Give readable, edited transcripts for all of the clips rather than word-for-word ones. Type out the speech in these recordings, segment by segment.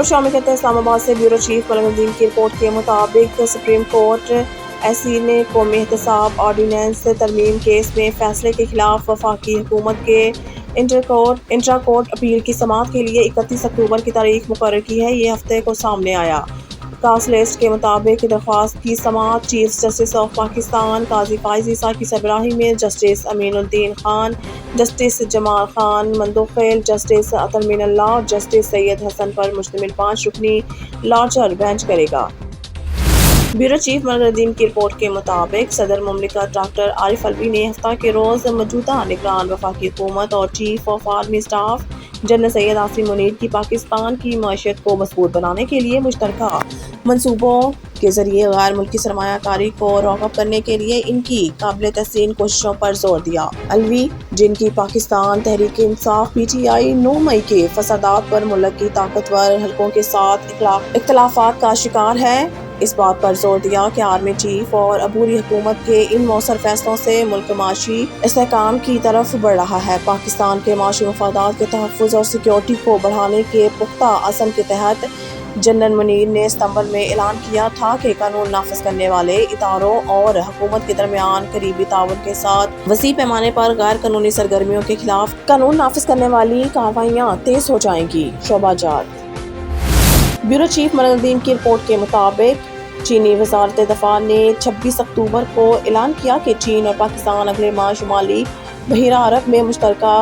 शामिल करते हैं इस्लामाबाद से ब्यूरो चीफ मलक नदीम की रिपोर्ट के मुताबिक सुप्रीम कोर्ट एससी ने कौमी एहतसाब ऑर्डिनेंस तरमीम केस में फैसले के खिलाफ वफाकी हुकूमत के इंट्रा कोर्ट अपील की समाअत के लिए 31 अक्टूबर की तारीख मुकर्रर की है। ये हफ्ते को सामने आया। कास्ट लिस्ट के मुताबिक दरख्वास्त की समाअत chief justice of Pakistan Qazi Faez Isa की सरबराही में justice Aminuddin Khan, justice Jamal Khan Mandokhel, justice Athar Minallah और जस्टिस सैयद हसन पर मुश्तमिल 5 रुकनी लार्जर बेंच करेगा। ब्यूरो चीफ मलक नदीम की रिपोर्ट के मुताबिक सदर मुमलिकत डॉक्टर आरिफ अलवी ने हफ्ता के रोज़ मौजूदा निगरान वफाकी हुकूमत और chief of army staff general Syed Asim Munir की पाकिस्तान की मईशत को मजबूत बनाने के लिए मुश्तरका मनसूबों के जरिए गैर मुल्की सरमायाकारी को रॉकअप करने के लिए इनकी काबिल तहसीन कोशिशों पर जोर दिया। अलवी, जिनकी पाकिस्तान तहरीक इंसाफ PTI 9 मई के फसादात पर मुल्क की ताकतवर हलकों के साथ इख्तलाफात का शिकार है, इस बात पर जोर दिया कि आर्मी चीफ और अबूरी हुकूमत के इन मौसर फैसलों से मुल्क माशी इस्तेहकाम की तरफ बढ़ रहा है। पाकिस्तान के माशी मफादात के तहफ़्फ़ुज़ और सिक्योरिटी को बढ़ाने के पुख्ता अज़्म के तहत जनरल मुनीर ने सितंबर में ऐलान किया था कि कानून नाफिज करने वाले इदारों और हुकूमत के दरमियान करीबी ताउन के साथ वसी पैमाने पर गैर कानूनी सरगर्मियों के खिलाफ कानून नाफिज करने वाली कार्रवाइयाँ तेज हो जाएंगी। शोबाजात। ब्यूरो चीफ मलक नदीम की रिपोर्ट के मुताबिक चीनी वजारत दफा ने 26 अक्टूबर को ऐलान किया कि चीन और पाकिस्तान अगले माह शुमाली बहिरा अरब में मुश्तरका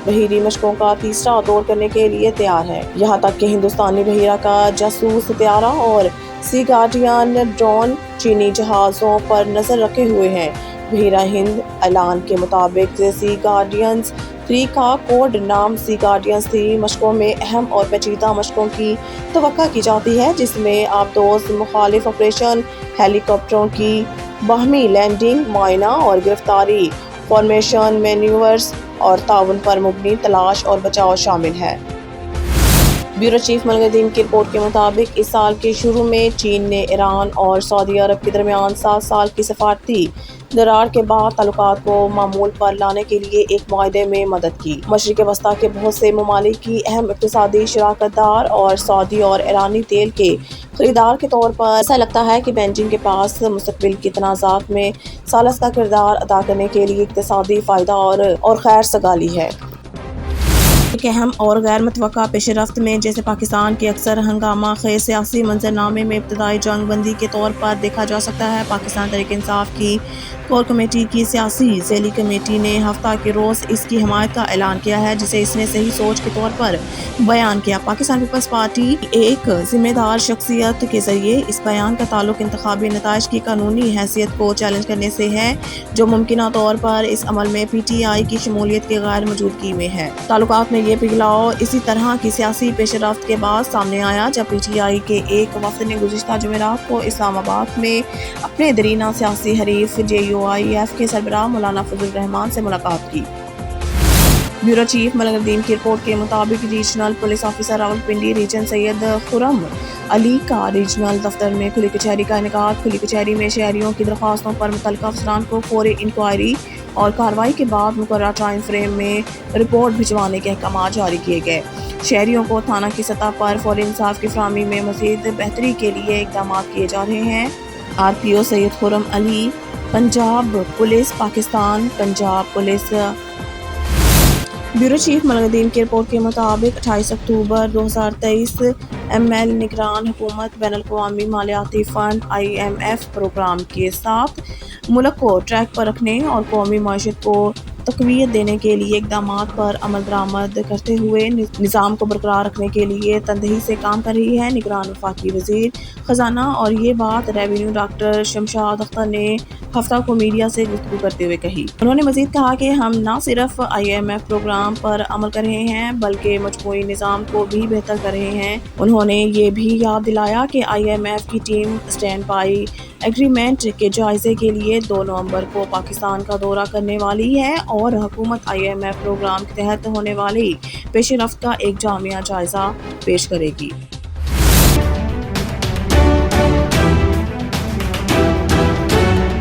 बहरी मशकों का तीसरा दौर करने के लिए तैयार है। यहाँ तक कि हिंदुस्तानी बहिरा का जासूस तैयारा और सी गार्डियन ड्रोन चीनी जहाज़ों पर नजर रखे हुए हैं। बहिरा हिंद ऐलान के मुताबिक सी गार्डियंस 3 का कोड नाम सी गार्डियंस 3 मशकों में अहम और पेचीदा मशकों की तवक्का की जाती है, जिसमें आबदोज मुखालिफ ऑपरेशन, हेलीकॉप्टरों की बाहमी लैंडिंग, मायना और गिरफ्तारी, फॉर्मेशन मैन्यूवर्स और ताउन पर मुबनी तलाश और बचाव शामिल है। ब्यूरो चीफ मलक नदीम की रिपोर्ट के मुताबिक इस साल के शुरू में चीन ने ईरान और सऊदी अरब के दरमियान 7 साल की सफारती दरार के बाद ताल्लुकात को मामूल पर लाने के लिए एक मुआहदे में मदद की। मशरिक़ वस्ता के बहुत से ममालिक की अहम इक़्तिसादी शराकतदार और सऊदी और ईरानी तेल के खरीदार के तौर पर ऐसा लगता है कि बेजिंग के पास मुस्तक़बिल की तनाज़ात में सालस का किरदार अदा करने के लिए इक़्तिसादी फ़ायदा और खैर सगाली है। एक अहम और गैर मुतवक्का पेशरफ्त में, जैसे पाकिस्तान के अक्सर हंगामा खेज सियासी मंजरनामे में इब्तदाई जंग बंदी के तौर पर देखा जा सकता है, पाकिस्तान तहरीक इंसाफ की कोर कमेटी की सियासी ज़ैली कमेटी ने हफ्ता के रोज़ इसकी हमायत का ऐलान किया है, जिसे इसने सही सोच के तौर पर बयान किया। पाकिस्तान पीपल्स पार्टी एक जिम्मेदार शख्सियत के जरिए इस बयान का ताल्लुक इंतखाबी नताइज की कानूनी हैसियत को चैलेंज करने से है, जो मुमकिना तौर पर इस अमल में PTI की शमूलियत की गैर मौजूदगी में है। ताल्लुकात में ये पिघलाव इसी तरह की सियासी पेशरफ्त के बाद सामने आया जब PTI के एक वफ्द ने गुज़िश्ता जुमेरात को इस्लामाबाद में अपने दरीना सियासी हरीफ JUIF के सरबराह मौलाना फजल रहमान से मुलाकात की। ब्यूरो चीफ मलक नदीम की रिपोर्ट के मुताबिक regional police officer Rawalpindi region Syed Khurram Ali का रीजनल दफ्तर में खुली कचहरी का इनेकाद। खुली कचहरी में शहरियों की दरख्वास्तों पर मुतल्लिका अफसरान को फौरी इंक्वायरी और कार्रवाई के बाद मुकर्रर टाइम फ्रेम में रिपोर्ट भिजवाने के अहकाम जारी किए गए। शहरियों को थाना की सतह पर फौरी इंसाफ की फराहमी में मज़ीद बेहतरी के लिए इक़दाम किए जा रहे हैं। RPO Syed Khurram Ali, Punjab police, Pakistan Punjab police. Bureau chief Malik Nadeem की रिपोर्ट के मुताबिक 28 अक्टूबर 2023 ML निगरान हुकूमत बैनुल-अक़वामी मालियाती फ़ंड IMF प्रोग्राम के साथ मुल्क को ट्रैक पर रखने और कौमी मईशत को तक़वियत देने के लिए इक़दाम पर अमल दरामद करते हुए निज़ाम को बरकरार रखने के लिए तनदेही से काम कर रही है निगरान वफाकी वज़ीर ख़जाना। और ये बात रेवेन्यू डॉक्टर शमशाद अख्तर ने हफ्ता को मीडिया से गुफ्तगू करते हुए कही। उन्होंने मज़ीद कहा कि हम न सिर्फ IMF प्रोग्राम पर अमल कर रहे हैं बल्कि मजमूई निज़ाम को भी बेहतर कर रहे हैं। उन्होंने ये भी याद दिलाया कि IMF की टीम स्टैंड बाई एग्रीमेंट के जायजे के लिए 2 नवंबर को पाकिस्तान का दौरा करने वाली है और हुकूमत IMF प्रोग्राम के तहत होने वाली पेशरफ्त का एक जामिया जायजा पेश करेगी।